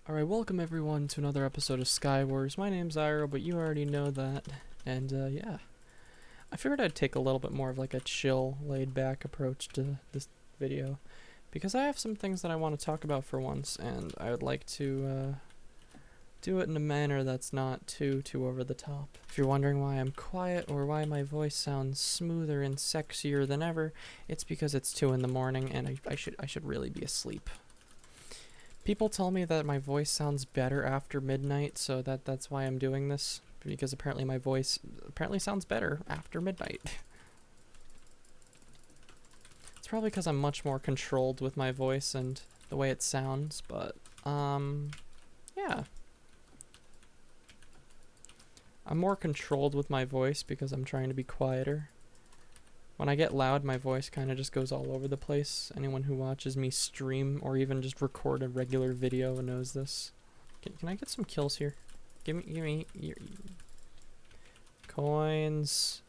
Alright, welcome everyone to another episode of Skywars. My name's Iro, but you already know that. And yeah, I figured I'd take a little bit more of like a chill, laid-back approach to this video, because I have some things that I want to talk about for once, and I would like to do it in a manner that's not too over the top. If you're wondering why I'm quiet or why my voice sounds smoother and sexier than ever, it's because it's 2 in the morning and I should really be asleep. People tell me that my voice sounds better after midnight, so that's why I'm doing this, because apparently my voice sounds better after midnight. It's probably because I'm much more controlled with my voice and the way it sounds, but yeah. I'm more controlled with my voice because I'm trying to be quieter. When I get loud, my voice kind of just goes all over the place. Anyone who watches me stream or even just record a regular video knows this. Can I get some kills here? Give me your coins.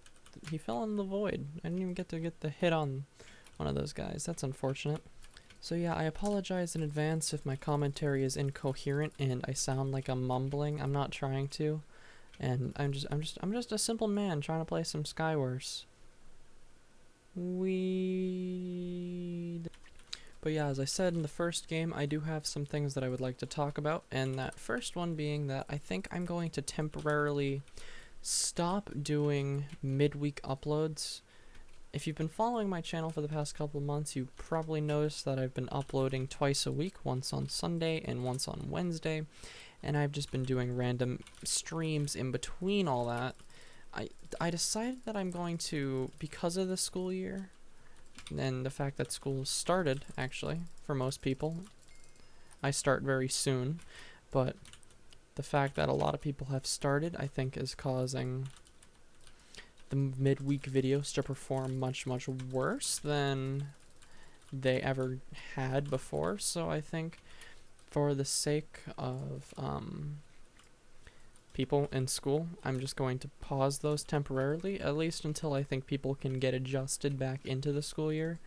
He fell in the void. I didn't even get the hit on one of those guys. That's unfortunate. So yeah, I apologize in advance if my commentary is incoherent and I sound like I'm mumbling. I'm not trying to, and I'm just a simple man trying to play some Skywars. But yeah, as I said in the first game, I do have some things that I would like to talk about, and that first one being that I think I'm going to temporarily stop doing midweek uploads. If you've been following my channel for the past couple of months, you probably noticed that I've been uploading twice a week, once on Sunday and once on Wednesday, and I've just been doing random streams in between all that. I decided that I'm going to, because of the school year, and the fact that school started, actually, for most people. I start very soon, but the fact that a lot of people have started, I think, is causing the midweek videos to perform much worse than they ever had before. So I think for the sake of people in school, I'm just going to pause those temporarily, at least until I think people can get adjusted back into the school year.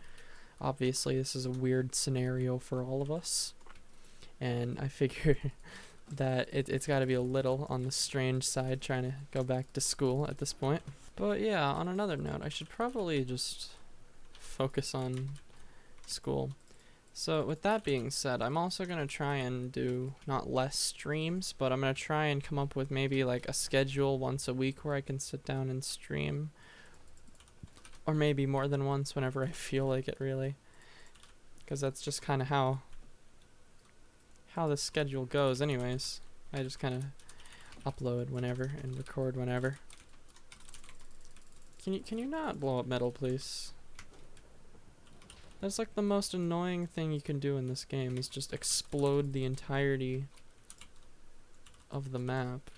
Obviously, this is a weird scenario for all of us, and I figure that it's got to be a little on the strange side trying to go back to school at this point. But yeah, on another note, I should probably just focus on school. So with that being said, I'm also going to try and do not less streams, but I'm going to try and come up with maybe like a schedule once a week where I can sit down and stream. Or maybe more than once whenever I feel like it, really. Because that's just kind of how the schedule goes anyways. I just kind of upload whenever and record whenever. Can you not blow up metal, please? That's like the most annoying thing you can do in this game, is just explode the entirety of the map.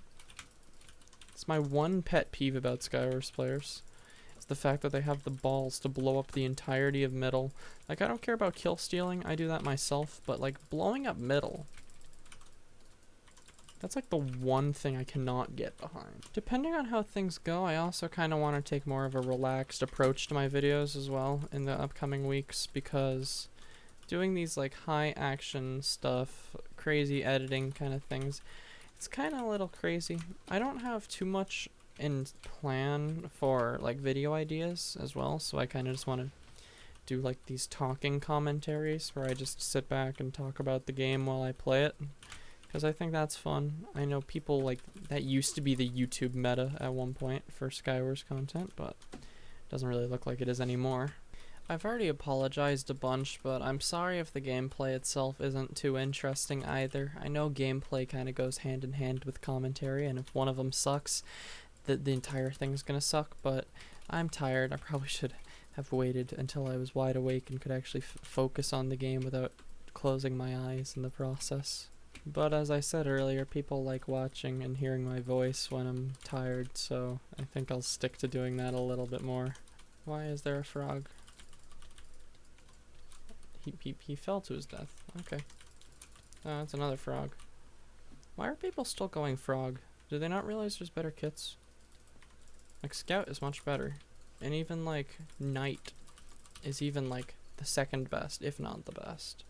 It's my one pet peeve about Skywars players. It's the fact that they have the balls to blow up the entirety of middle. Like, I don't care about kill stealing, I do that myself, but like blowing up middle, that's like the one thing I cannot get behind. Depending on how things go, I also kind of want to take more of a relaxed approach to my videos as well in the upcoming weeks, because doing these like high action stuff, crazy editing kind of things, it's kind of a little crazy. I don't have too much in plan for like video ideas as well, so I kind of just want to do like these talking commentaries where I just sit back and talk about the game while I play it. Because I think that's fun. I know people like that used to be the YouTube meta at one point for Skywars content, but it doesn't really look like it is anymore. I've already apologized a bunch, but I'm sorry if the gameplay itself isn't too interesting either. I know gameplay kind of goes hand in hand with commentary, and if one of them sucks, the entire thing's gonna suck, but I'm tired. I probably should have waited until I was wide awake and could actually focus on the game without closing my eyes in the process. But as I said earlier, people like watching and hearing my voice when I'm tired, so I think I'll stick to doing that a little bit more. Why is there a frog? He fell to his death. Okay. Oh, that's another frog. Why are people still going frog? Do they not realize there's better kits? Like, scout is much better. And even like knight is even like the second best, if not the best.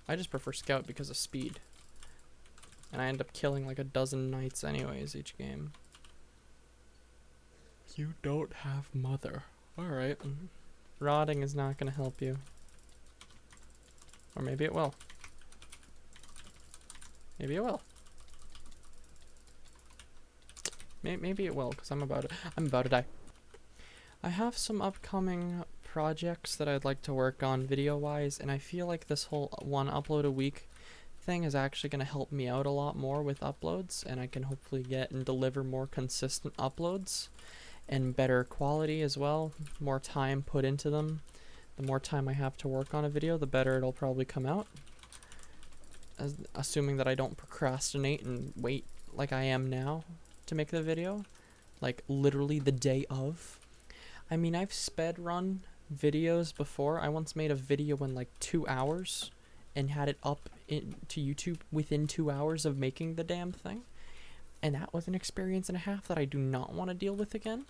I just prefer scout because of speed. And I end up killing like a dozen knights anyways each game. You don't have mother. Alright. Rotting is not gonna help you. Or maybe it will. Maybe it will. Maybe it will, because I'm about to die. I have some upcoming projects that I'd like to work on video-wise, and I feel like this whole one upload a week thing is actually going to help me out a lot more with uploads, and I can hopefully get and deliver more consistent uploads and better quality as well. More time put into them. The more time I have to work on a video, the better it'll probably come out. Assuming that I don't procrastinate and wait like I am now to make the video, like literally the day of. I mean, I've sped run videos before. I once made a video in like 2 hours and had it up to YouTube within 2 hours of making the damn thing. And that was an experience and a half that I do not want to deal with again.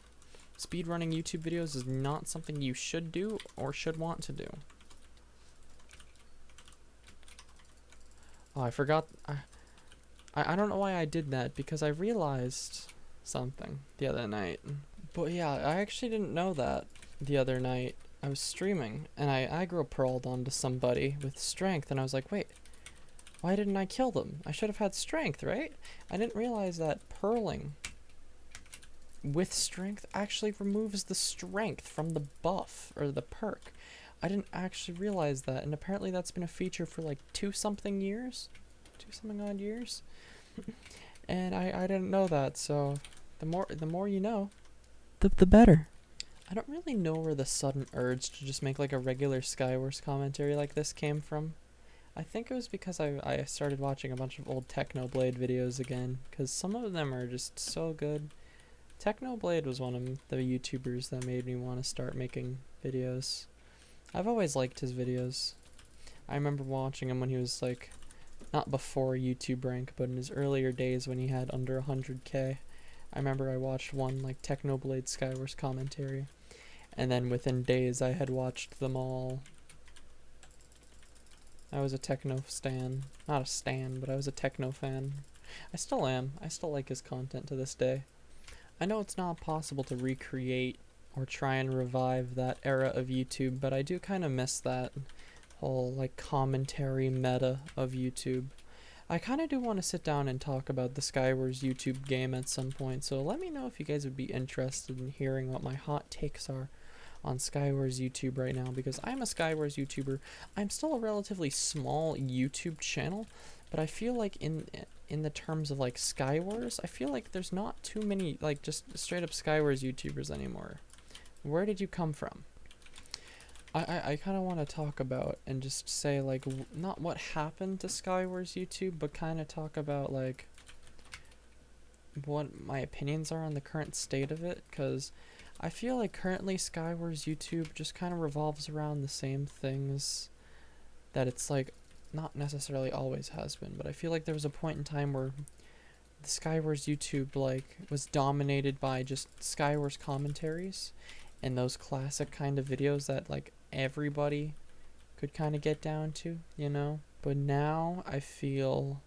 Speedrunning YouTube videos is not something you should do or should want to do. Oh, I forgot. I don't know why I did that, because I realized something the other night. But yeah, I actually didn't know that the other night. I was streaming, and I aggro-pearled onto somebody with strength, and I was like, wait, why didn't I kill them? I should have had strength, right? I didn't realize that pearling with strength actually removes the strength from the buff, or the perk. I didn't actually realize that, and apparently that's been a feature for like 2-something years? 2-something odd years? And I didn't know that, so the more you know, the better. I don't really know where the sudden urge to just make like a regular Skywars commentary like this came from. I think it was because I started watching a bunch of old Technoblade videos again, because some of them are just so good. Technoblade was one of the YouTubers that made me want to start making videos. I've always liked his videos. I remember watching him when he was like, not before YouTube rank, but in his earlier days when he had under 100k. I remember I watched one like Technoblade Skywars commentary, and then within days I had watched them all. I was a techno stan. Not a stan, but I was a techno fan. I still am. I still like his content to this day. I know it's not possible to recreate or try and revive that era of YouTube, but I do kind of miss that whole like commentary meta of YouTube. I kind of do want to sit down and talk about the Skywars YouTube game at some point, so let me know if you guys would be interested in hearing what my hot takes are on Skywars YouTube right now, because I'm a Skywars YouTuber. I'm still a relatively small YouTube channel, but I feel like in the terms of like Skywars, I feel like there's not too many like just straight up Skywars YouTubers anymore. Where did you come from? I kind of want to talk about and just say like not what happened to Skywars YouTube, but kind of talk about like what my opinions are on the current state of it, because I feel like currently Skywars YouTube just kind of revolves around the same things that it's like not necessarily always has been, but I feel like there was a point in time where the Skywars YouTube like was dominated by just Skywars commentaries and those classic kind of videos that like everybody could kind of get down to, you know? But now I feel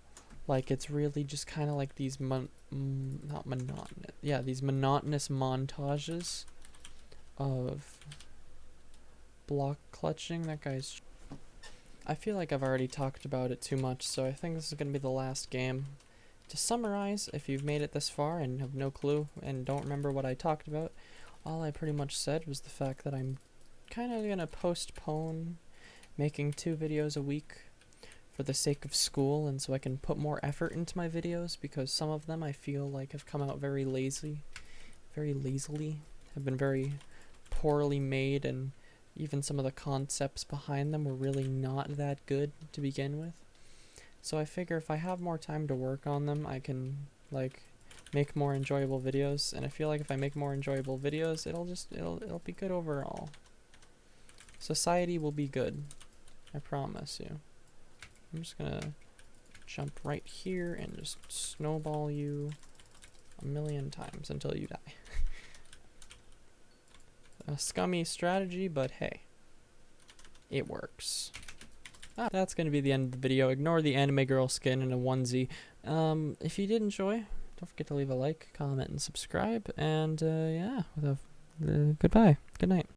like it's really just kind of like these these monotonous montages of block clutching. That guy's... I feel like I've already talked about it too much, so I think this is going to be the last game. To summarize, if you've made it this far and have no clue and don't remember what I talked about, all I pretty much said was the fact that I'm kind of going to postpone making 2 videos a week for the sake of school, and so I can put more effort into my videos, because some of them I feel like have come out very lazily, have been very poorly made, and even some of the concepts behind them were really not that good to begin with. So I figure if I have more time to work on them, I can like make more enjoyable videos, and I feel like if I make more enjoyable videos, it'll be good overall. Society will be good. I promise you. I'm just gonna jump right here and just snowball you a million times until you die. A scummy strategy, but hey, it works. That's going to be the end of the video. Ignore the anime girl skin in a onesie. If you did enjoy, don't forget to leave a like, comment, and subscribe. And yeah, goodbye. Good night.